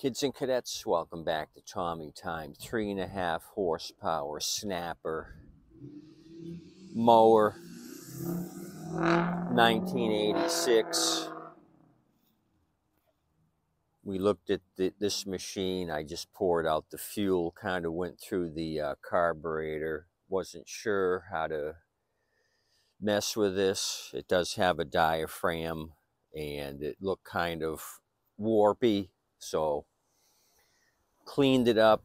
Kids and cadets, welcome back to Tommy Time. 3.5 horsepower snapper mower, 1986. We looked at this machine. I just poured out the fuel, kind of went through the carburetor. Wasn't sure how to mess with this. It does have a diaphragm and it looked kind of warpy, so cleaned it up,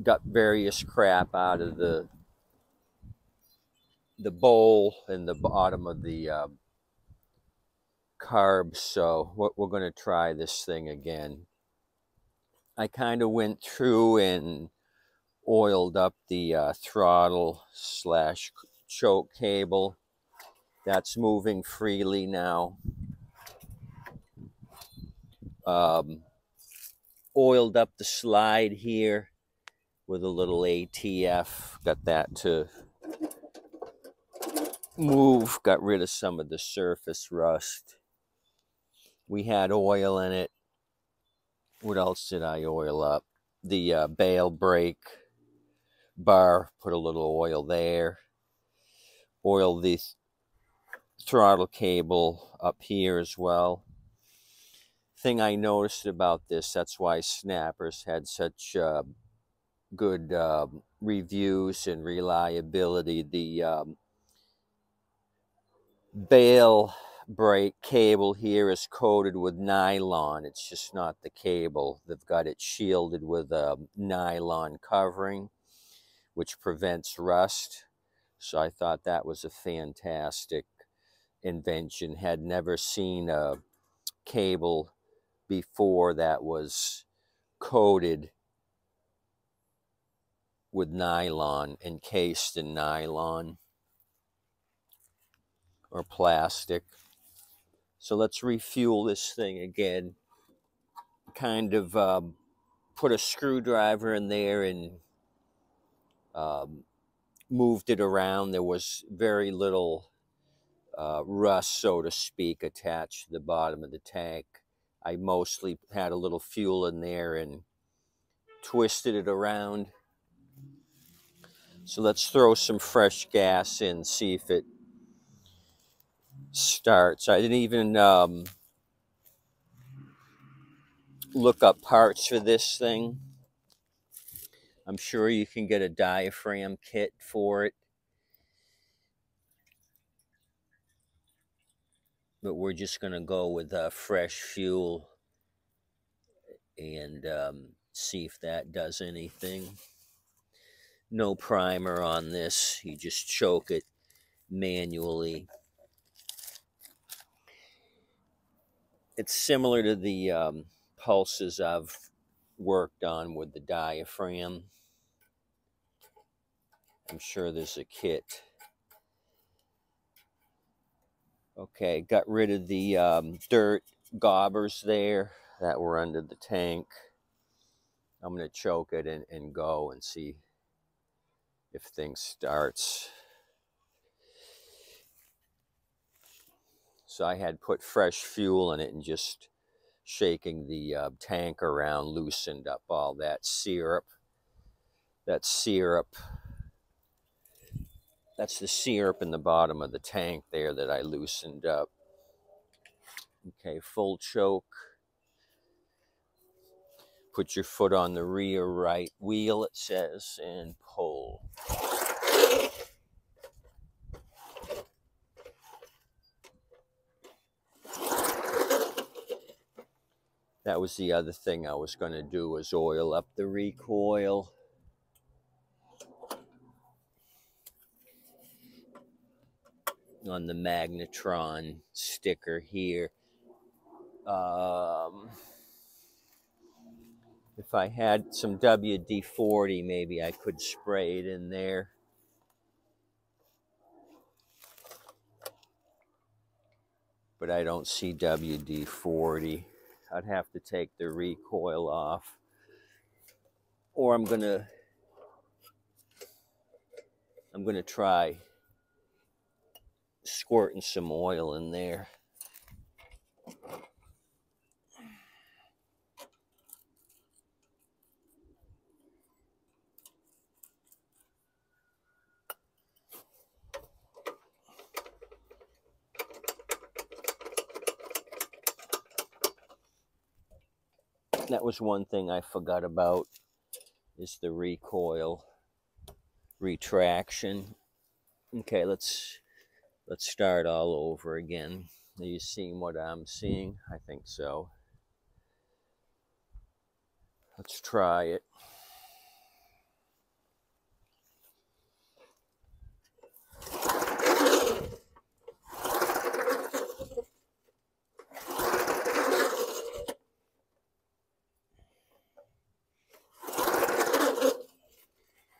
got various crap out of the bowl and the bottom of the carbs. So we're going to try this thing again. I kind of went through and oiled up the throttle slash choke cable. That's moving freely now. Oiled up the slide here with a little ATF. Got that to move. Got rid of some of the surface rust. We had oil in it. What else did I oil up? The bail brake bar, put a little oil there. Oil the throttle cable up here as well. Thing I noticed about this, that's why snappers had such good reviews and reliability. The bail brake cable here is coated with nylon. It's just not the cable. They've got it shielded with a nylon covering, which prevents rust. So I thought that was a fantastic invention. Had never seen a cable before that was coated with nylon, encased in nylon or plastic. So let's refuel this thing again. Kind of put a screwdriver in there and moved it around. There was very little rust, so to speak, attached to the bottom of the tank. I mostly had a little fuel in there and twisted it around. So let's throw some fresh gas in, see if it starts. I didn't even look up parts for this thing. I'm sure you can get a diaphragm kit for it, but we're just going to go with fresh fuel and see if that does anything. No primer on this. You just choke it manually. It's similar to the pulses I've worked on with the diaphragm. I'm sure there's a kit. Okay, got rid of the dirt gobbers there that were under the tank. I'm going to choke it and go and see if things starts. So I had put fresh fuel in it and just shaking the tank around loosened up all that syrup. That's the syrup in the bottom of the tank there that I loosened up. Okay, full choke. Put your foot on the rear right wheel, it says, and pull. That was the other thing I was going to do, was oil up the recoil. On the magnetron sticker here. If I had some WD-40, maybe I could spray it in there. But I don't see WD-40. I'd have to take the recoil off. Or I'm gonna try squirting some oil in there. That was one thing I forgot about, is the recoil retraction. Okay, let's start all over again. Are you seeing what I'm seeing? I think so. Let's try it.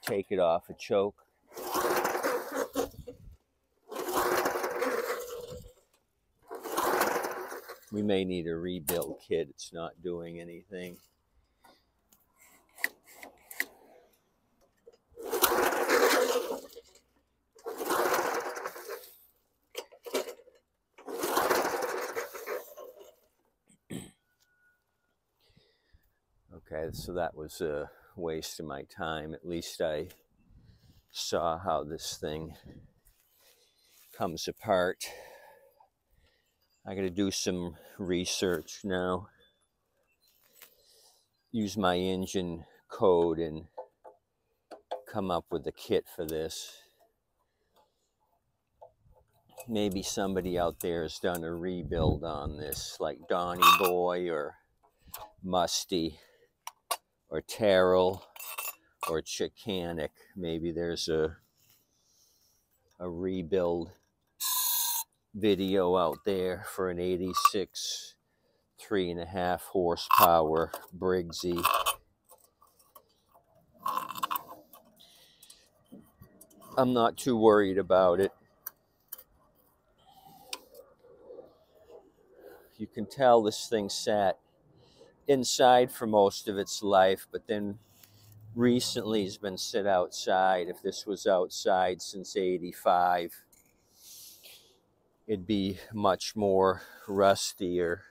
Take it off a choke. We may need a rebuild kit. It's not doing anything. Okay, so that was a waste of my time. At least I saw how this thing comes apart. I got to do some research now. Use my engine code and come up with a kit for this. Maybe somebody out there has done a rebuild on this, like Donnie Boy or Musty or Terrell or Chicanic. Maybe there's a rebuild video out there for an 86 3.5 horsepower Briggsy. I'm not too worried about it. You can tell this thing sat inside for most of its life, but then recently has been sit outside. If this was outside since 85, it'd be much more rustier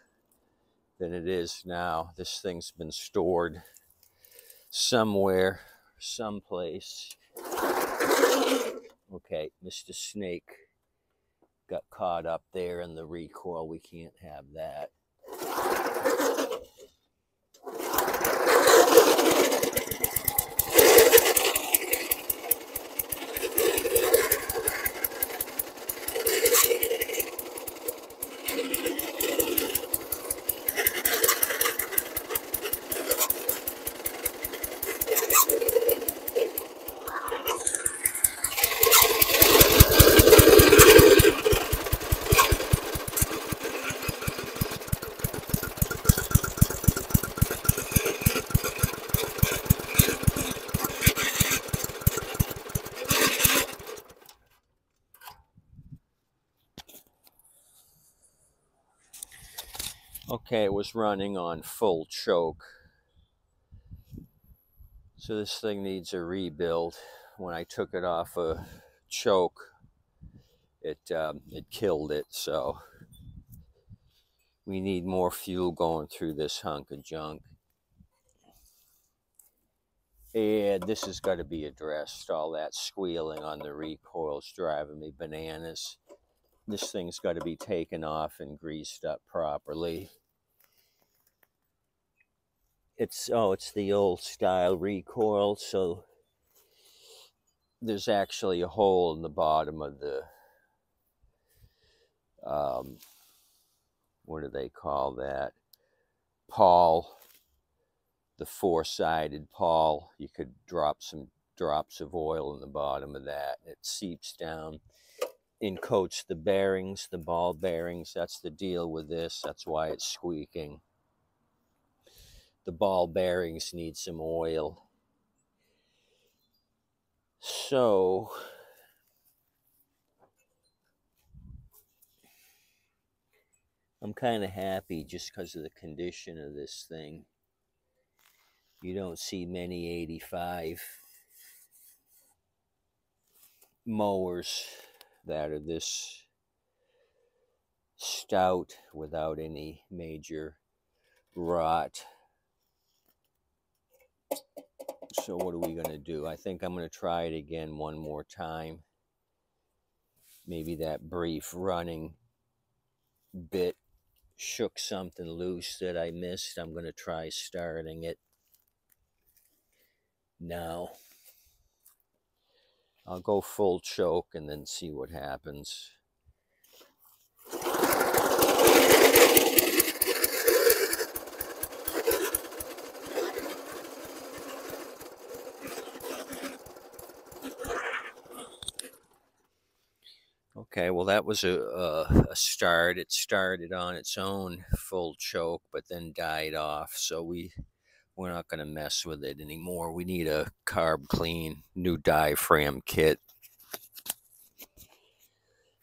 than it is now. This thing's been stored somewhere, someplace. Okay, Mr. Snake got caught up there in the recoil. We can't have that. Okay, it was running on full choke. So this thing needs a rebuild. When I took it off a choke, it killed it. So we need more fuel going through this hunk of junk. And this has got to be addressed. All that squealing on the recoil's driving me bananas. This thing's got to be taken off and greased up properly. It's the old style recoil, so there's actually a hole in the bottom of the what do they call that? Pawl, the four-sided pawl. You could drop some drops of oil in the bottom of that. It seeps down and coats the bearings, the ball bearings. That's the deal with this. That's why it's squeaking. The ball bearings need some oil. So I'm kind of happy just because of the condition of this thing. You don't see many 85 mowers that are this stout without any major rot. So what are we going to do? I think I'm going to try it again one more time. Maybe that brief running bit shook something loose that I missed. I'm going to try starting it now. I'll go full choke and then see what happens. Okay, well that was a start. It started on its own full choke, but then died off. So we're not going to mess with it anymore. We need a carb clean new diaphragm kit.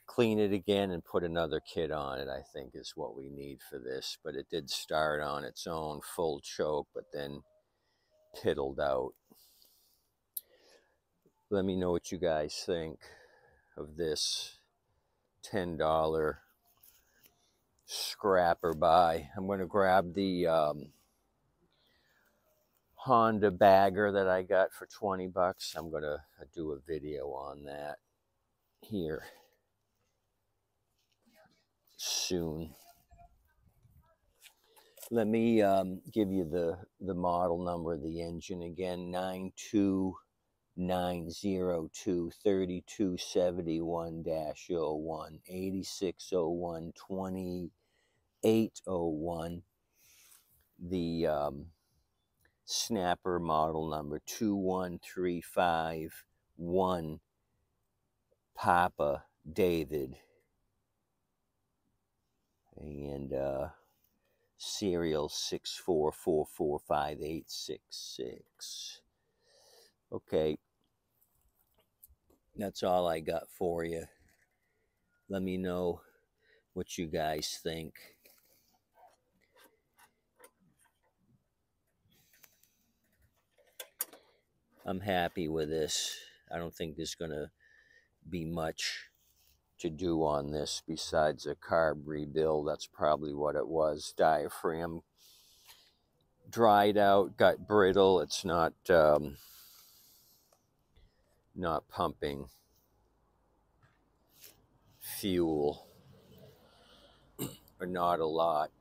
Clean it again and put another kit on it, I think, is what we need for this. But it did start on its own full choke, but then piddled out. Let me know what you guys think of this $10 scrapper buy. I'm going to grab the Honda bagger that I got for 20 bucks. I'm going to do a video on that here soon. Let me give you the model number of the engine again. 92902 3271-01 8601 2801. The snapper model number 21351 Papa David, and serial 6444586. Okay, that's all I got for you. Let me know what you guys think. I'm happy with this. I don't think there's going to be much to do on this besides a carb rebuild. That's probably what it was. Diaphragm dried out, got brittle. It's not pumping fuel, or not a lot.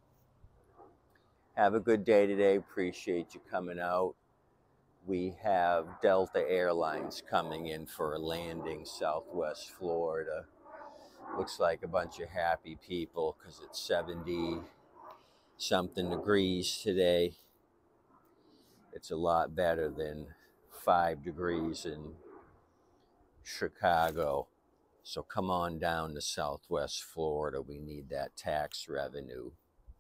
Have a good day today. Appreciate you coming out. We have Delta Airlines coming in for a landing, Southwest Florida. Looks like a bunch of happy people because it's 70 something degrees today. It's a lot better than 5 degrees in Chicago. So come on down to Southwest Florida. We need that tax revenue.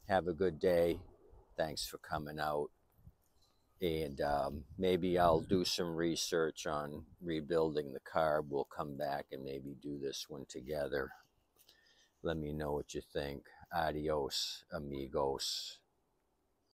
Have a good day. Thanks for coming out. And maybe I'll do some research on rebuilding the carb. We'll come back and maybe do this one together. Let me know what you think. Adios, amigos.